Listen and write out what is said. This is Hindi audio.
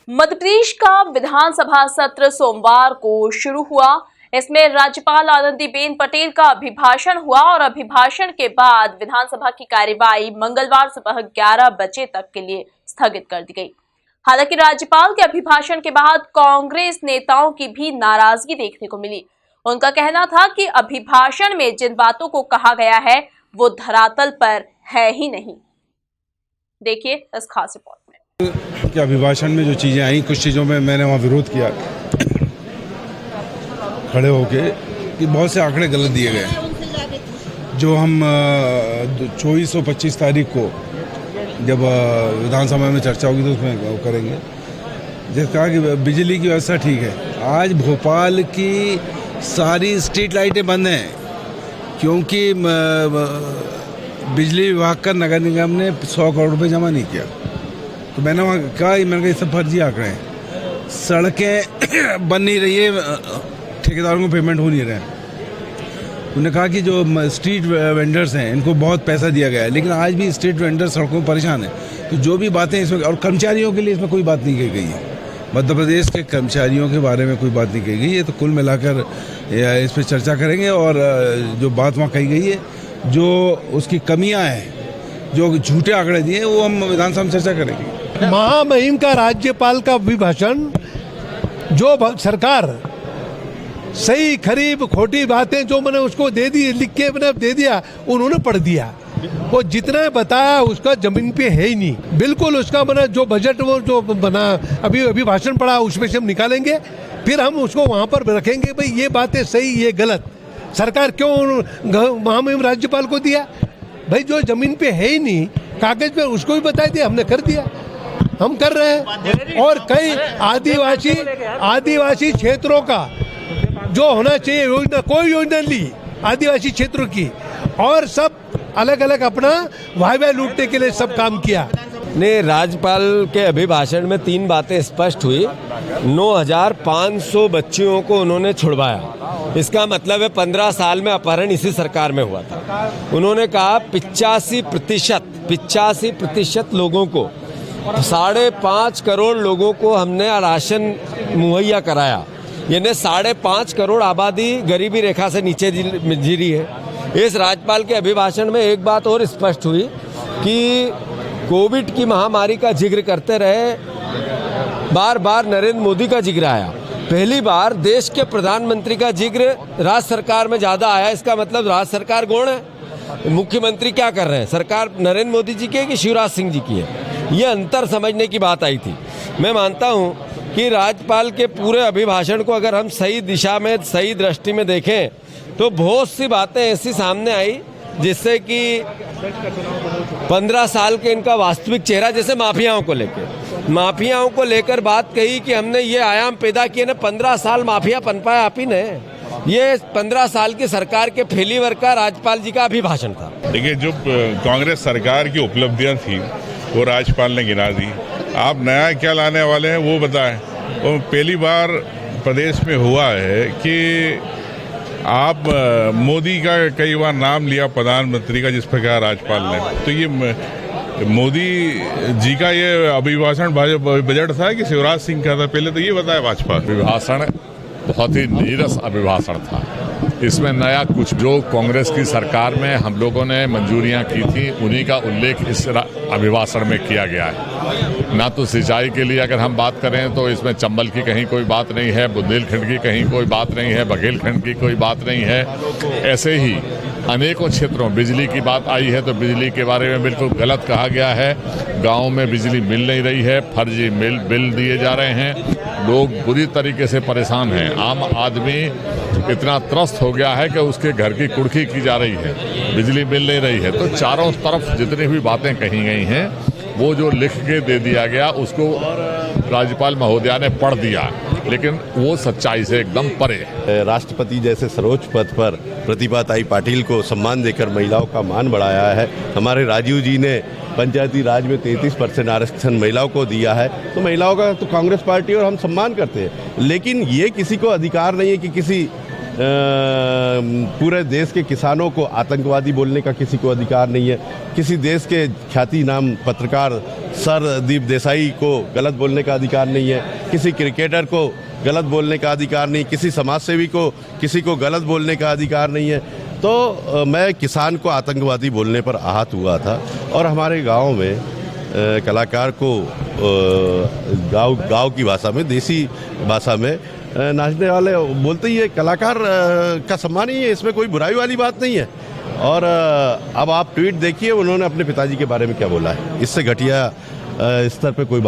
मध्यप्रदेश का विधानसभा सत्र सोमवार को शुरू हुआ। इसमें राज्यपाल आनंदीबेन पटेल का अभिभाषण हुआ और अभिभाषण के बाद विधानसभा की कार्यवाही मंगलवार सुबह 11 बजे तक के लिए स्थगित कर दी गई। हालांकि राज्यपाल के अभिभाषण के बाद कांग्रेस नेताओं की भी नाराजगी देखने को मिली। उनका कहना था कि अभिभाषण में जिन बातों को कहा गया है वो धरातल पर है ही नहीं। देखिए इस खास रिपोर्ट में। कि अभिभाषण में जो चीज़ें आई, कुछ चीज़ों में मैंने वहाँ विरोध किया खड़े होके कि बहुत से आंकड़े गलत दिए गए। जो हम 24 और 25 तारीख को जब विधानसभा में चर्चा होगी तो उसमें वो करेंगे। जैसे कहा कि बिजली की व्यवस्था ठीक है, आज भोपाल की सारी स्ट्रीट लाइटें बंद हैं क्योंकि बिजली विभाग का नगर निगम ने 100 करोड़ रुपये जमा नहीं किया। तो मैंने वहाँ कहा ये सब फर्जी आंकड़े हैं। सड़कें बन नहीं रही है, ठेकेदारों को पेमेंट हो नहीं रहे हैं। उन्होंने कहा कि जो स्ट्रीट वेंडर्स हैं इनको बहुत पैसा दिया गया है, लेकिन आज भी स्ट्रीट वेंडर सड़कों में परेशान है। तो जो भी बातें इसमें, और कर्मचारियों के लिए इसमें कोई बात नहीं कही गई है। मध्य प्रदेश के कर्मचारियों के बारे में कोई बात नहीं कही गई है। तो कुल मिलाकर इस पर चर्चा करेंगे और जो बात वहाँ कही गई है, जो उसकी कमियाँ हैं, जो झूठे आंकड़े दिए, वो हम विधानसभा में चर्चा करेंगे। महामहिम का राज्यपाल का अभिभाषण, जो सरकार सही खरीब खोटी बातें जो मैंने उसको दे दी, लिख के मैंने दे दिया, उन्होंने पढ़ दिया। वो जितना बताया उसका जमीन पे है ही नहीं। बिल्कुल उसका मैंने जो बजट वो जो बना अभी भाषण पढ़ा उसमें से हम निकालेंगे, फिर हम उसको वहाँ पर रखेंगे भाई ये बातें सही ये गलत। सरकार क्यों महामहिम राज्यपाल को दिया? भाई जो जमीन पे है ही नहीं, कागज पे उसको भी बता दिया, हमने कर दिया, हम कर रहे हैं। और कई आदिवासी क्षेत्रों का जो होना चाहिए योजना, कोई योजना ली आदिवासी क्षेत्रों की, और सब अलग अलग अपना वायवा लूटने के लिए सब काम किया। ने राज्यपाल के अभिभाषण में 3 बातें स्पष्ट हुई। 9,500 बच्चियों को उन्होंने छुड़वाया। इसका मतलब है 15 साल में अपहरण इसी सरकार में हुआ था। उन्होंने कहा 85% लोगों को, 5.5 करोड़ लोगों को हमने राशन मुहैया कराया। यानी 5.5 करोड़ आबादी गरीबी रेखा से नीचे जी रही है। इस राज्यपाल के अभिभाषण में एक बात और स्पष्ट हुई कि कोविड की महामारी का जिक्र करते रहे, बार बार नरेंद्र मोदी का जिक्र आया। पहली बार देश के प्रधानमंत्री का जिक्र राज्य सरकार में ज्यादा आया। इसका मतलब राज्य सरकार गौण है। मुख्यमंत्री क्या कर रहे हैं? सरकार नरेंद्र मोदी जी की है कि शिवराज सिंह जी की है? ये अंतर समझने की बात आई थी। मैं मानता हूँ कि राज्यपाल के पूरे अभिभाषण को अगर हम सही दिशा में, सही दृष्टि में देखें तो बहुत सी बातें ऐसी सामने आई जिससे कि 15 साल के इनका वास्तविक चेहरा, जैसे माफियाओं को लेकर बात कही कि हमने ये आयाम पैदा किए ना, 15 साल माफिया पनपाया आप ही ने। ये 15 साल की सरकार के फेलिवर का राज्यपाल जी का अभिभाषण था। देखिए, जो कांग्रेस सरकार की उपलब्धियां थी वो राज्यपाल ने गिना दी। आप नया क्या लाने वाले हैं वो बताएं। और पहली बार प्रदेश में हुआ है कि आप मोदी का कई बार नाम लिया, प्रधानमंत्री का, जिस प्रकार राज्यपाल ने। तो ये मोदी जी का ये अभिभाषण बजट था कि शिवराज सिंह का था? पहले तो ये बताया भाजपा। अभिभाषण बहुत ही नीरस अभिभाषण था। इसमें नया कुछ, जो कांग्रेस की सरकार में हम लोगों ने मंजूरियां की थी उन्हीं का उल्लेख इस अभिभाषण में किया गया है। ना तो सिंचाई के लिए अगर हम बात करें तो इसमें चंबल की कहीं कोई बात नहीं है, बुंदेलखंड की कहीं कोई बात नहीं है, बघेलखंड की कोई बात नहीं है। ऐसे ही अनेकों क्षेत्रों बिजली की बात आई है तो बिजली के बारे में बिल्कुल गलत कहा गया है। गाँव में बिजली मिल नहीं रही है, फर्जी बिल दिए जा रहे हैं, लोग बुरी तरीके से परेशान हैं। आम आदमी इतना त्रस्त हो गया है कि उसके घर की कुर्की की जा रही है, बिजली मिल नहीं रही है। तो चारों तरफ जितनी भी बातें कही गई हैं वो जो लिख के दे दिया गया उसको राज्यपाल महोदया ने पढ़ दिया, लेकिन वो सच्चाई से एकदम परे है। राष्ट्रपति जैसे सर्वोच्च पद पर प्रतिभाताई पाटिल को सम्मान देकर महिलाओं का मान बढ़ाया है। हमारे राजीव जी ने पंचायती राज में 33% आरक्षण महिलाओं को दिया है। तो महिलाओं का तो कांग्रेस पार्टी और हम सम्मान करते हैं, लेकिन ये किसी को अधिकार नहीं है कि किसी पूरे देश के किसानों को आतंकवादी बोलने का किसी को अधिकार नहीं है। किसी देश के ख्याति नाम पत्रकार सरदीप देसाई को गलत बोलने का अधिकार नहीं है, किसी क्रिकेटर को गलत बोलने का अधिकार नहीं, किसी समाज सेवी को किसी को गलत बोलने का अधिकार नहीं है। तो मैं किसान को आतंकवादी बोलने पर आहत हुआ था और हमारे गांव में कलाकार को गांव की भाषा में, देसी भाषा में नाचने वाले बोलते ही है, कलाकार का सम्मान ही है, इसमें कोई बुराई वाली बात नहीं है। और अब आप ट्वीट देखिए उन्होंने अपने पिताजी के बारे में क्या बोला है, इससे घटिया स्तर पे कोई